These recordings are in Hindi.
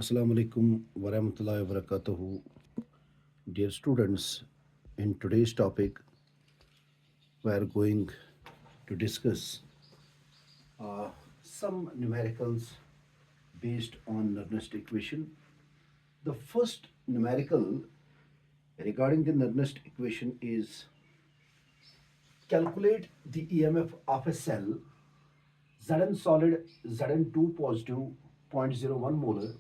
Assalamu alaikum warahmatullahi wabarakatuh. Dear students, in today's topic, we are going to discuss uh, some numericals based on Nernst equation. The first numerical regarding the Nernst equation is calculate the EMF of a cell Zn solid Zn2 positive 0.01 molar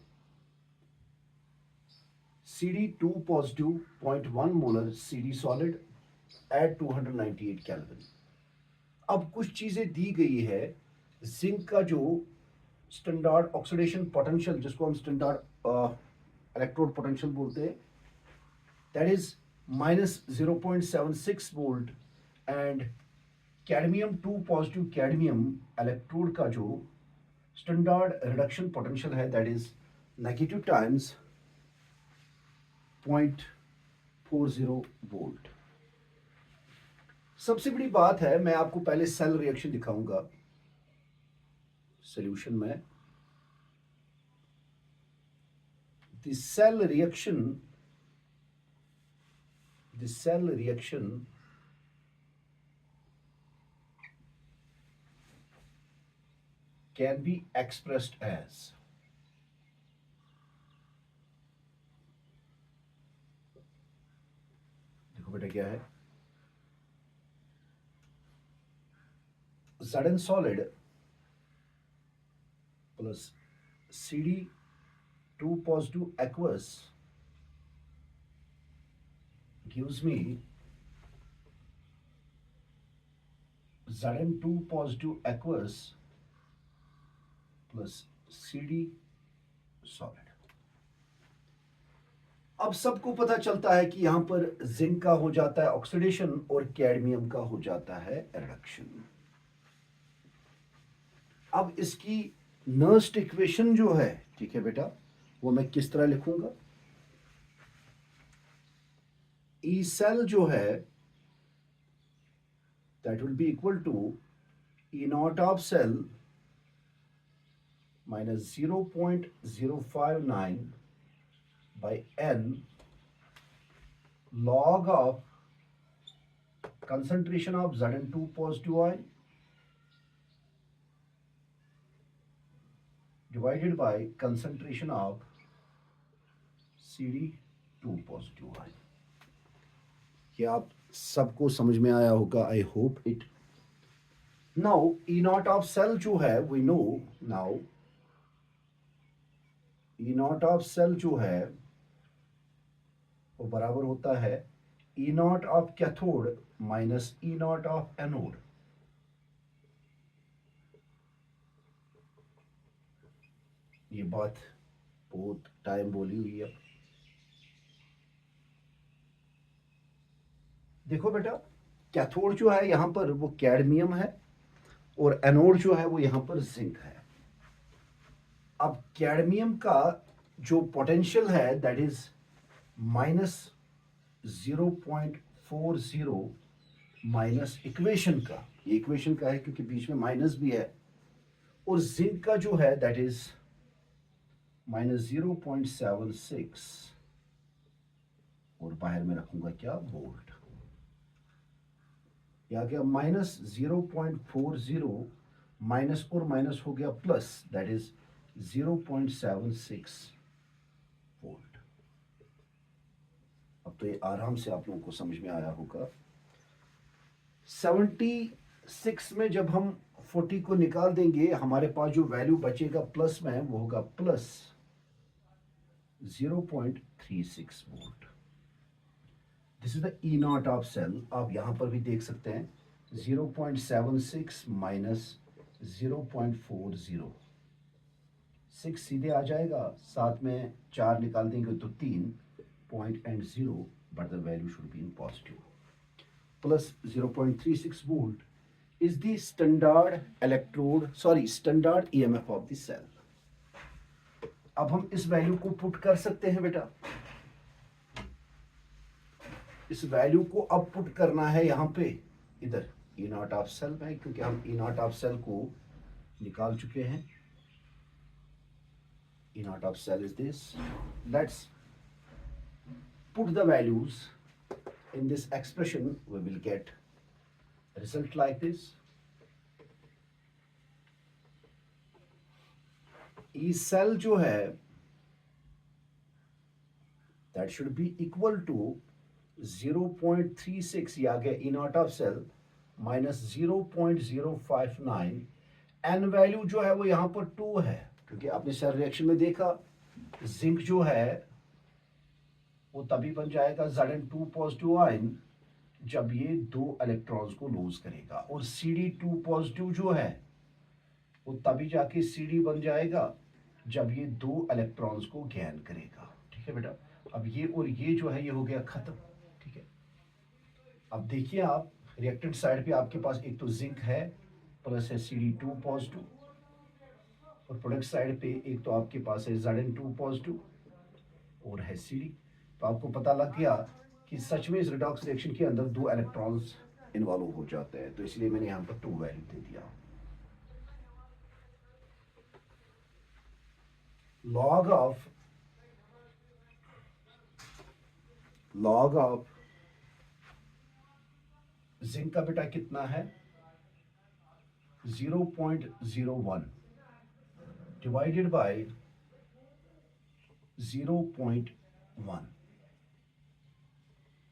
CD2 positive 0.1 molar CD solid at 298 Kelvin. अब कुछ चीजें दी गई है जिंक का जो स्टैंडर्ड ऑक्सीडेशन पोटेंशियल जिसको हम स्टैंडर्ड इलेक्ट्रोड पोटेंशियल बोलते हैं that is -0.76 volt and cadmium 2 positive cadmium electrode का जो स्टैंडर्ड रिडक्शन पोटेंशियल है that is negative times 0.40 volt. सबसे बड़ी बात है मैं आपको पहले सेल रिएक्शन दिखाऊंगा सॉल्यूशन में. The cell reaction can be expressed as देखो बेटा क्या है Zn solid plus CD2 positive aqueous gives me Zn2 positive aqueous plus CD solid. अब सबको पता चलता है कि यहां पर जिंक का हो जाता है ऑक्सीडेशन और कैडमियम का हो जाता है रिडक्शन. अब इसकी नर्स्ट इक्वेशन जो है ठीक है बेटा वो मैं किस तरह लिखूंगा. ई सेल जो है that will be equal to E naught of cell minus 0.059 by n log of concentration of Zn2 positive ion divided by concentration of CD2 positive ion. ये आप सबको समझ में आया होगा. I hope it. Now E naught of cell जो है we know now E naught of cell जो है वो बराबर होता है E naught of cathode minus E naught of anode. ये बात बहुत टाइम बोली हुई है. देखो बेटा कैथोड जो है यहां पर वो कैडमियम है और एनोड जो है वो यहां पर जिंक है. अब कैडमियम का जो पोटेंशियल है दैट इज -0.40 माइनस इक्वेशन का. ये इक्वेशन का है क्योंकि बीच में माइनस भी है. और जिंक का जो है दैट इज -0.76 और बाहर में रखूंगा क्या वोल्ट. या क्या -0.40 माइनस और माइनस हो गया प्लस दैट इज 0.76 वोल्ट. अब तो ये आराम से आप लोगों को समझ में आया होगा. 76 में जब हम 40 को निकाल देंगे हमारे पास जो वैल्यू बचेगा प्लस में वो होगा plus 0.36 volt. This is the E naught of cell. आप यहां पर भी देख सकते हैं 0.76 माइनस 0.40 6 सीधे आ जाएगा. साथ में 4 निकाल देंगे तो 3 point and 0 but the value should be in positive. Plus 0.36 volt is the standard EMF of the cell. अब हम इस वैल्यू को पुट कर सकते हैं बेटा. इस वैल्यू को अब पुट करना है यहां पे इधर ई नॉट ऑफ सेल में क्योंकि हम ई नॉट ऑफ सेल को निकाल चुके हैं. E naught of cell is this. Let's put the values in this expression. We will get a result like this. E cell जो है that should be equal to 0.36 ये आ गया E naught of cell minus 0.059. N value जो है वो यहाँ पर 2 है, क्योंकि आपने सेल रिएक्शन में देखा जिंक जो है वो तभी बन जाएगा Zn2 पॉजिटिव आयन जब ये 2 इलेक्ट्रॉन्स को लूज करेगा, और Cd2 पॉजिटिव जो है वो तभी जाके Cd बन जाएगा जब ये 2 इलेक्ट्रॉन्स को गेन करेगा। ठीक है बेटा, अब ये और ये जो है ये हो गया खत्म। ठीक है, अब देखिए आप रिएक्टेंट साइड पे आपके पास एक तो जिंक है प्लस है Cd2 पॉजिटिव, और प्रोडक्ट साइड पे एक तो आपके पास है Zn2 पॉजिटिव और है Cd। तो आपको पता लग गया कि सच में इस रिडॉक्स रिएक्शन के अंदर 2 इलेक्ट्रॉन्स इन्वॉल्व हो जाते हैं, तो इसलिए मैंने यहाँ पर 2 वैल्यू दे दिया। log of जिंक का बेटा कितना है 0.01 डिवाइडेड बाय 0.1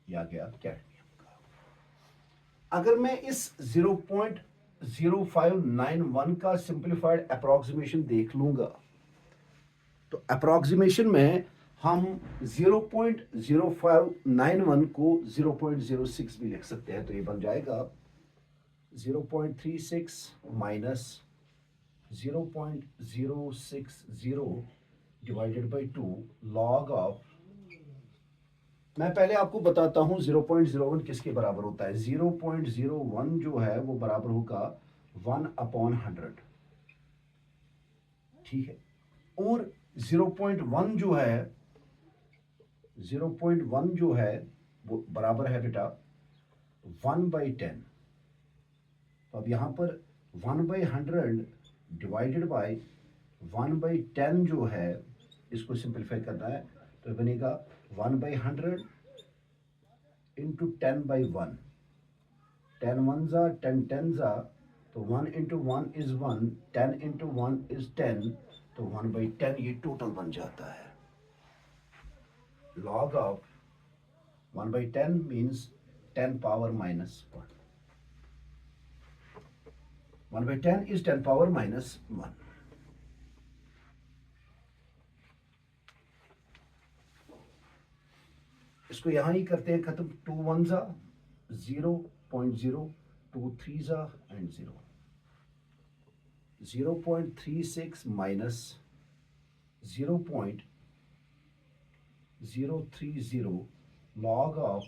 या गया कैडमियम का। अगर मैं इस 0.0591 का सिंप्लीफाइड अप्रोक्सीमेशन देख लूंगा तो अप्रोक्सीमेशन में हम 0.0591 को 0.06 भी लिख सकते हैं, तो ये बन जाएगा 0.36 minus 0.060 divided by 2 log of, मैं पहले आपको बताता हूं 0.01 किसके बराबर होता है। 0.01 जो है वो बराबर होगा 1/100। ठीक है, और 0.1 जो है 0.1 जो है वो बराबर है बेटा 1/10। तो अब यहां पर 1/100 डिवाइडेड बाय 1/10 जो है इसको सिंपलीफाई करना है, तो बनेगा 1/100 इंटू 10/1, 10 1 जा 10 10 जा, तो 1 इंटू 1 इज 1, 10 इंटू 1 इज 10, तो 1/10 ये टोटल बन जाता है। log of 1/10 means 10 power minus 1. 1/10 is 10 power minus 1. इसको यहां ही करते हैं खत्म। 2 1 जा 0.0, 2 3 जा and 0, 0.36 minus 0.030 log of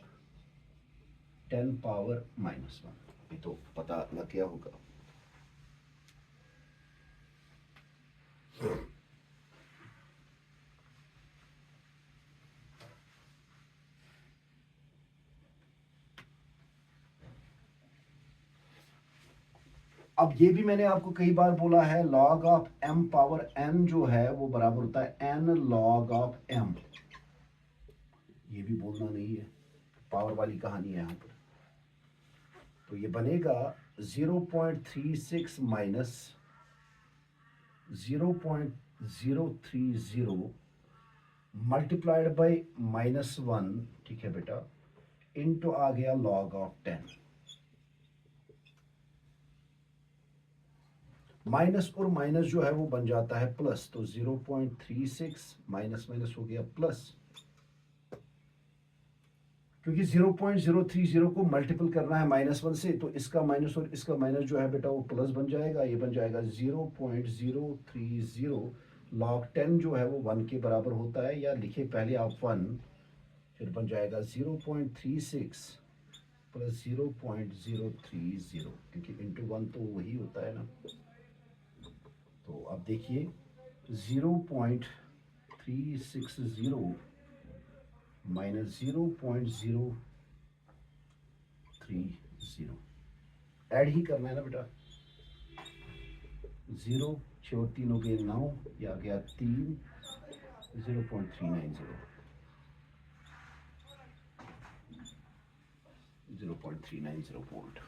10 power minus 1। ये तो पता लग गया होगा। अब ये भी मैंने आपको कई बार बोला है, log of m power n जो है वो बराबर होता है n log ऑफ m। ये भी बोलना नहीं है, पावर वाली कहानी है यहाँ पर। तो ये बनेगा 0.36 माइनस 0.030 मल्टीप्लाइड बाई -1। ठीक है बेटा, इनटू आ गया log ऑफ 10। माइनस और माइनस जो है वो बन जाता है प्लस, तो 0.36 माइनस माइनस हो गया प्लस, क्योंकि 0.030 को मल्टीपल करना है -1 से, तो इसका माइनस और इसका माइनस जो है बेटा वो प्लस बन जाएगा। ये बन जाएगा 0.030 log 10 जो है वो 1 के बराबर होता है, या लिखे पहले आप 1, फिर बन जाएगा 0.36 प्लस 0.030, क्योंकि इंटू 1 तो वही होता है ना। तो अब देखिए 0.360 माइनस 0.030 ऐड ही करना है ना बेटा। 0 6 और 3 हो गए 9, ये आ गया 3, 0.390, 0.390 वोल्ट।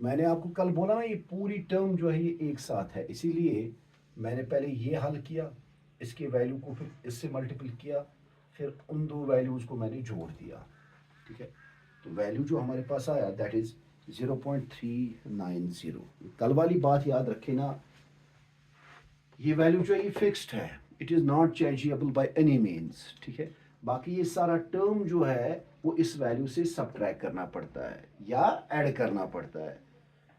मैंने आपको कल बोला ना, ये पूरी टर्म जो है ये एक साथ है, इसीलिए मैंने पहले ये हल किया, इसके वैल्यू को फिर इससे मल्टीपल किया, फिर उन दो वैल्यूज़ को मैंने जोड़ दिया। ठीक है, तो वैल्यू जो हमारे पास आया दैट इज़ 0.390। कल वाली बात याद रखें ना, ये वैल्यू जो है ये फिक्स्ड है, it is not changeable by any means. ठीक है, बाकी ये सारा टर्म जो है वो इस वैल्यू से सब्ट्रैक्ट करना पड़ता है या ऐड करना पड़ता है।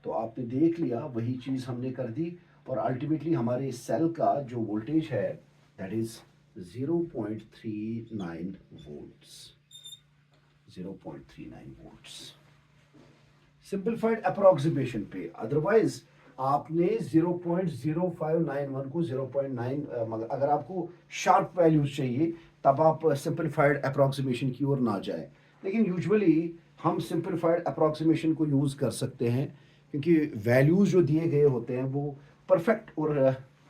तो आपने देख लिया, वही चीज़ हमने कर दी, और अल्टीमेटली हमारे सेल का जो वोल्टेज है that is 0.39 volts, 0.39 volts simplified approximation पे। अदरवाइज आपने 0.0591 को 0.9, अगर आपको शार्प वैल्यूज चाहिए तब आप सिंपलीफाइड अप्रोक्सीमेशन की ओर ना जाए, लेकिन यूजुअली हम सिंपलीफाइड अप्रोक्सीमेशन को यूज़ कर सकते हैं, क्योंकि वैल्यूज़ जो दिए गए होते हैं वो परफेक्ट और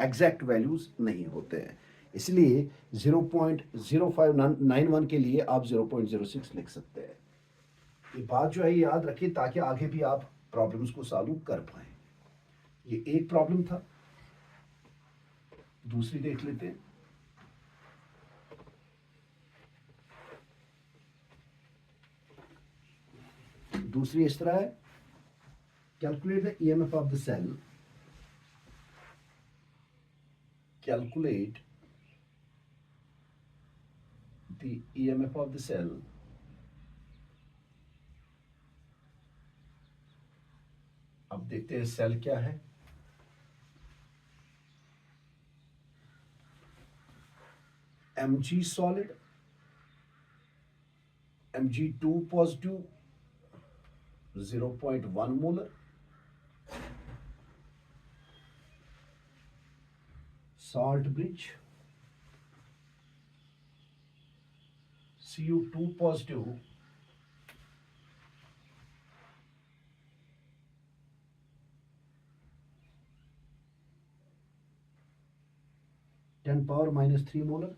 एग्जैक्ट वैल्यूज़ नहीं होते हैं, इसलिए 0.0591 के लिए आप 0.06 लिख सकते हैं। ये बात जो है याद रखिए, ताकि आगे भी आप प्रॉब्लम्स को सॉल्व कर पाए। ये एक प्रॉब्लम था, दूसरी देख लेते हैं। दूसरी इस तरह है, calculate the EMF of the cell, calculate the EMF of the cell अब देखते हैं सेल क्या है। Mg solid, Mg2 positive 0.1 molar, salt bridge, Cu2 positive 10 power minus 3 molar,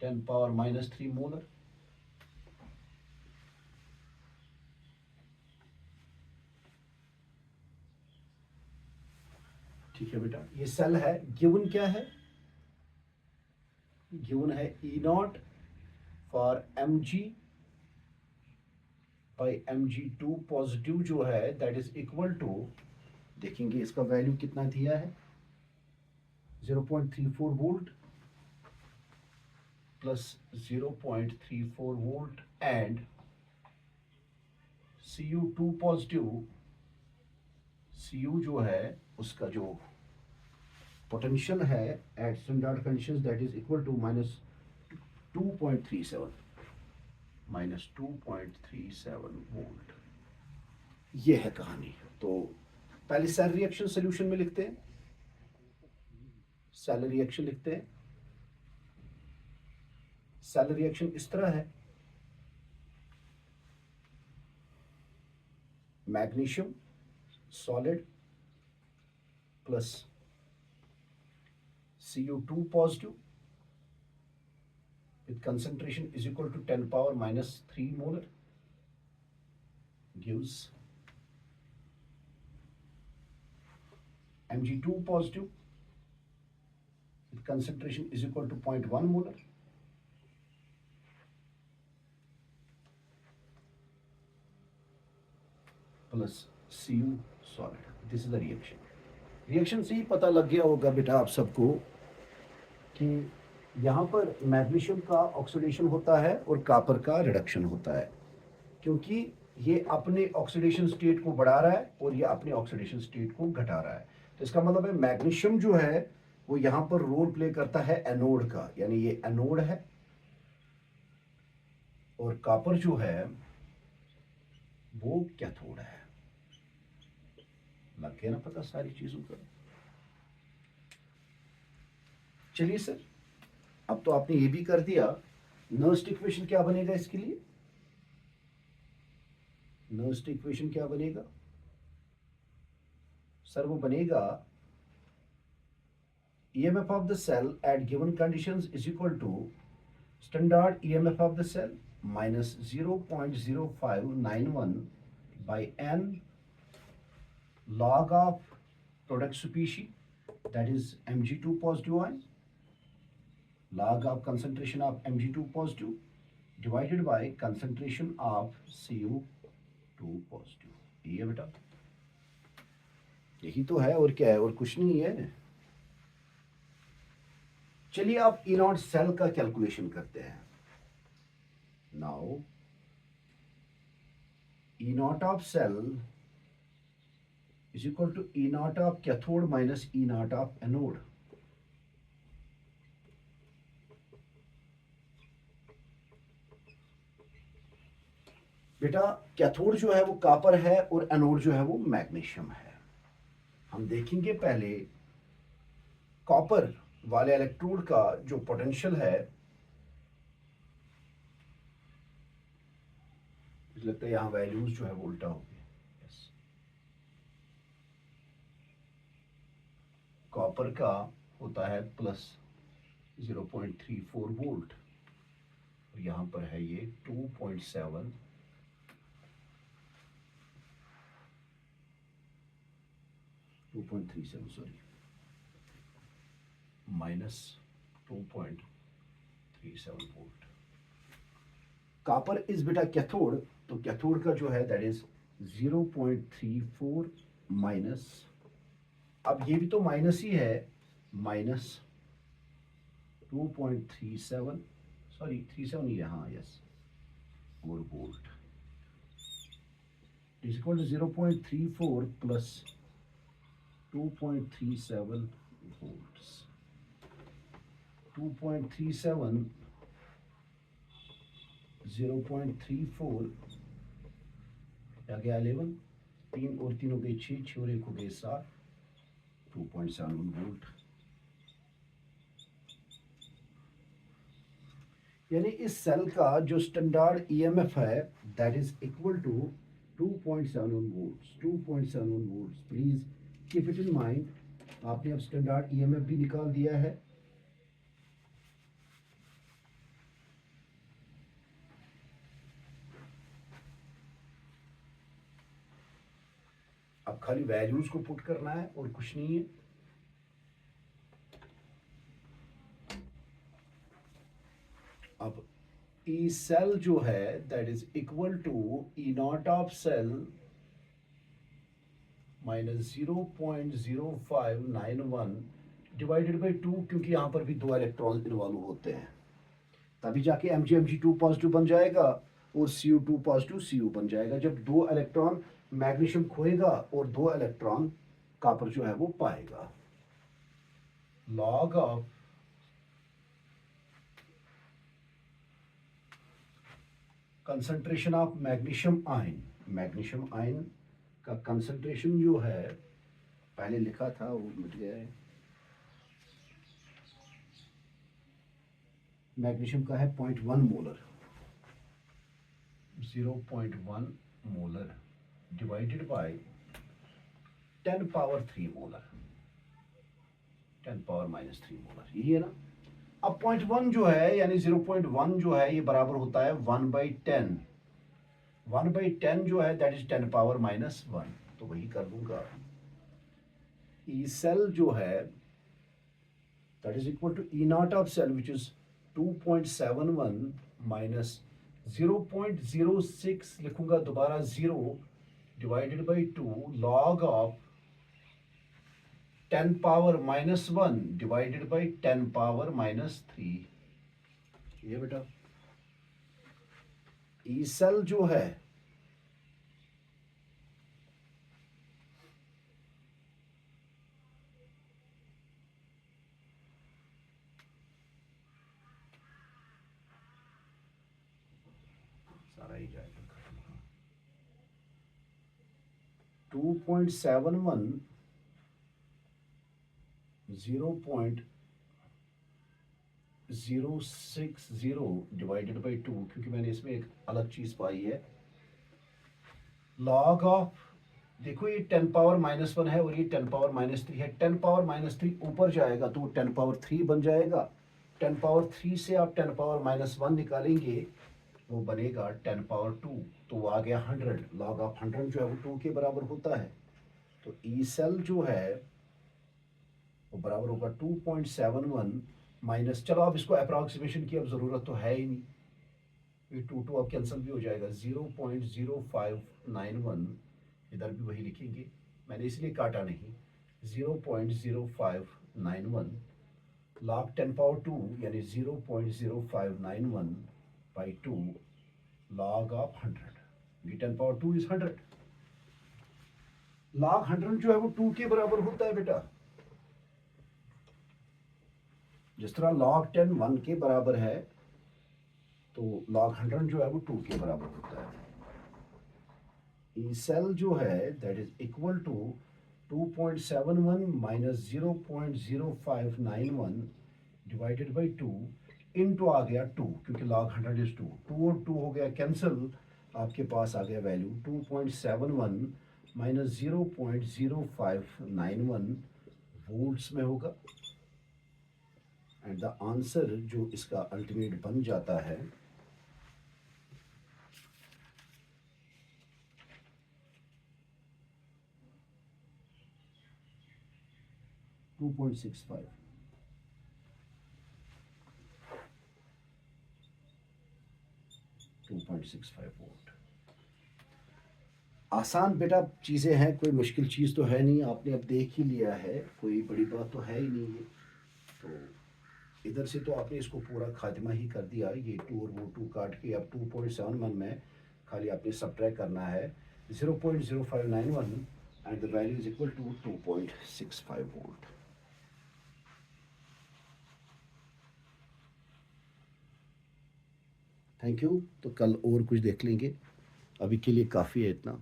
10 power minus 3 molar, ठीक है बेटा, ये सेल है। गिवन क्या है? गिवन है E naught for Mg by Mg2 positive जो है दैट इज इक्वल टू, देखेंगे इसका वैल्यू कितना दिया है, 0.34 volt plus 0.34 volt and Cu2 positive, Cu जो है उसका जो पोटेंशियल है at standard conditions that is equal to minus 2.37 volt. ये है कहानी। तो पहले सेल रिएक्शन सोल्यूशन में लिखते हैं, सेल रिएक्शन लिखते हैं। सेल रिएक्शन इस तरह है, magnesium solid plus Cu2 positive with concentration is equal to 10 power minus 3 molar gives Mg2 positive with concentration is equal to 0.1 molar plus Cu solid. This is the reaction. Reaction से ही पता लग गया होगा बेटा आप सबको कि यहाँ पर मैग्नीशियम का ऑक्सीडेशन होता है और कॉपर का रिडक्शन होता है, क्योंकि ये अपने ऑक्सीडेशन स्टेट को बढ़ा रहा है और ये अपने ऑक्सीडेशन स्टेट को घटा रहा है। तो इसका मतलब है मैग्नीशियम जो है वो यहाँ पर रोल प्ले करता है एनोड का, यानी ये एनोड है, और कॉपर जो है वो कैथोड है। लग गया ना पता सारी चीजों का। चलिए सर, अब तो आपने ये भी कर दिया। नर्स्ट इक्वेशन क्या बनेगा इसके लिए? नर्स्ट इक्वेशन क्या बनेगा सर? वो बनेगा EMF of the cell at given conditions is equal to standard EMF of the cell minus 0.0591 by n log of product species, that is Mg2 positive ion, log of concentration of Mg2 positive divided by concentration of Cu2 positive। ये है बेटा, यही तो है, और क्या है, और कुछ नहीं है। चलिए आप ई नॉट सेल का कैलकुलेशन करते हैं। Now E naught of cell is equal to E naught of cathode minus E naught of anode. बेटा कैथोड जो है वो कॉपर है और एनोड जो है वो मैग्नीशियम है। हम देखेंगे पहले कॉपर वाले इलेक्ट्रोड का जो पोटेंशियल है, मुझे लगता है यहां वैल्यूज जो है वो उल्टा हो गया। यस, कॉपर का होता है प्लस 0.34 वोल्ट और यहां पर है ये 2.7 2.37 sorry minus 2.37 volt. Copper is बेटा कैथोड, तो कैथोड का जो है दैट इज 0.34 माइनस, अब ये भी तो माइनस ही है, माइनस 2.37 सॉरी 37 ही है, हाँ यस, और volt is equal to 0.34 plus 2.37 volts। 2.37 0.34 आ गया 11, 3 और 3 हो गए 6, 6 और 1 हो गए 7, 2.71 वोल्ट। यानी इस सेल का जो स्टैंडर्ड ईएमएफ है that is equal to 2.71 volts. 2.71 volts, please keep it in mind. आपने अब स्टैंडर्ड ईएमएफ भी निकाल दिया है। अब खाली वैल्यूज को पुट करना है और कुछ नहीं है। अब ई सेल जो है that is equal to E naught of cell minus 0.0591 divided by 2, क्योंकि यहां पर भी 2 इलेक्ट्रॉन इन्वॉल्व होते हैं, तभी जाके Mg2 पॉजिटिव बन जाएगा और Cu2 पॉजिटिव Cu बन जाएगा, जब 2 इलेक्ट्रॉन मैग्नीशियम खोएगा और 2 इलेक्ट्रॉन कॉपर जो है वो पाएगा। Log of concentration of magnesium ion, magnesium ion का कंसंट्रेशन जो है पहले लिखा था वो मिट गया है, मैग्नीशियम का है 0.1 molar, 0.1 molar divided by 10 power 3 molar, 10 power minus 3 molar, यही है ना। अब 0.1 जो है यानी 0.1 जो है ये बराबर होता है 1/10, 1/10 जो है दैट इज 10 पावर माइनस 1, तो वही कर दूंगा। ई सेल जो है that is equal to E naught of cell which is 2.71 minus 0.06 लिखूंगा दोबारा 0 divided by 2 log of 10 power minus 1 divided by 10 power minus 3। ये बेटा ई सेल जो है सारा ही जाएगा 2.71 0. 060 डिवाइडेड बाई 2, क्योंकि मैंने इसमें एक अलग चीज़ पाई है, लॉग ऑफ, देखो ये 10 पावर -1 है और ये 10 पावर -3 है। 10 पावर -3 ऊपर जाएगा तो वो 10 पावर 3 बन जाएगा। 10 पावर 3 से आप 10 पावर -1 निकालेंगे, वो बनेगा 10 पावर 2, तो वो आ गया 100। लॉग ऑफ 100 जो है वो 2 के बराबर होता है। तो ई सेल जो है वो बराबर होगा 2.71 माइनस, चलो अब इसको अप्रॉक्सीमेशन की अब ज़रूरत तो है ही नहीं, ये 2 अब कैंसिल भी हो जाएगा। 0.0591, इधर भी वही लिखेंगे, मैंने इसलिए काटा नहीं। 0.0591 log 10 पावर 2 यानी 0.0591 बाई 2 log ऑफ 100, ये 10 पावर 2 इज 100। log 100 जो है वो 2 के बराबर होता है बेटा। जिस तरह log 10 1 के बराबर है, तो log 100 जो है वो 2 के बराबर होता है। ई सेल जो है that is equal to 2.71 minus 0.0591 divided by 2 into आ गया 2, क्योंकि log 100 इज 2, 2 और 2 हो गया कैंसिल, आपके पास आ गया वैल्यू 2.71 माइनस 0.0591 वोल्ट्स में होगा। एंड द आंसर जो इसका अल्टीमेट बन जाता है 2.65। वोल्ट। आसान बेटा चीज़ें हैं, कोई मुश्किल चीज़ तो है नहीं, आपने अब देख ही लिया है, कोई बड़ी बात तो है ही नहीं है। तो इधर से तो आपने इसको पूरा खात्मा ही कर दिया, ये 2 और वो 2 काट के अब 2.71 में खाली आपने सब्ट्रैक्ट करना है 0.0591 and the value is equal to 2.65 volt. Thank you. तो कल और कुछ देख लेंगे, अभी के लिए काफ़ी है इतना।